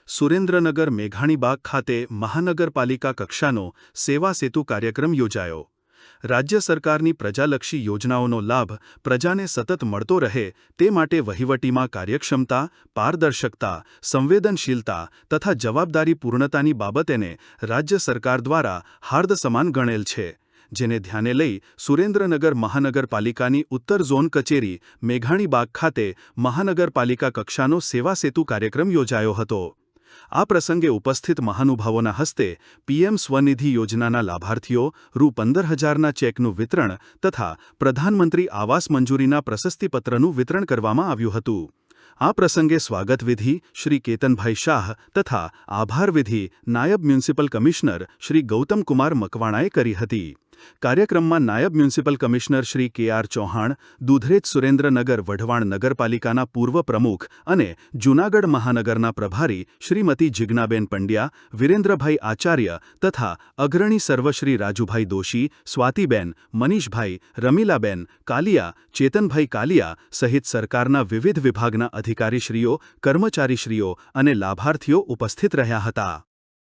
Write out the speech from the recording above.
સુરેન્દ્રનગર મેઘાણીબાગ ખાતે મહાનગરપાલિકા કક્ષાનો સેવા સેતુ કાર્યક્રમ યોજાયો। રાજ્ય સરકારની પ્રજાલક્ષી યોજનાઓનો લાભ પ્રજાને સતત મળતો રહે તે માટે વહીવટીમાં કાર્યક્ષમતા, પારદર્શકતા, સંવેદનશીલતા તથા જવાબદારીપૂર્ણતાની બાબતેને રાજ્ય સરકાર દ્વારા હાર્દ સમાન ગણેલ છે, જેને ધ્યાને લઈ સુરેન્દ્રનગર મહાનગરપાલિકાની ઉત્તર ઝોન કચેરી મેઘાણીબાગ ખાતે મહાનગરપાલિકા કક્ષાનો સેવા સેતુ કાર્યક્રમ યોજાયો હતો। આ પ્રસંગે ઉપસ્થિત મહાનુભાવોના હસ્તે પીએમ સ્વનિધિ યોજનાના લાભાર્થીઓ રૂ 15,000ના ચેકનું વિતરણ તથા પ્રધાનમંત્રી આવાસ મંજૂરીના પ્રશસ્તિપત્રનું વિતરણ કરવામાં આવ્યું હતું। આ પ્રસંગે સ્વાગત વિધિ શ્રી કેતનભાઈ શાહ તથા આભાર વિધિ નાયબ મ્યુનિસિપલ કમિશનર શ્રી ગૌતમકુમાર મકવાણાએ કરી હતી। કાર્યક્રમમાં નાયબ મ્યુનિસિપલ કમિશનર શ્રી કે.આર. ચૌહાણ, દુધરેજ સુરેન્દ્રનગર વઢવાણ નગરપાલિકાના પૂર્વ પ્રમુખ અને જૂનાગઢ મહાનગરના પ્રભારી શ્રીમતી જિજ્ઞાબેન પંડ્યા, વિરેન્દ્રભાઈ આચાર્ય તથા અગ્રણી સર્વ શ્રી રાજુભાઈ દોશી, સ્વાતિબેન, મનીષભાઈ, રમીલાબેન કાલિયા, ચેતનભાઈ કાલિયા સહિત સરકારના વિવિધ વિભાગના અધિકારીશ્રીઓ, કર્મચારીશ્રીઓ અને લાભાર્થીઓ ઉપસ્થિત રહ્યા હતા।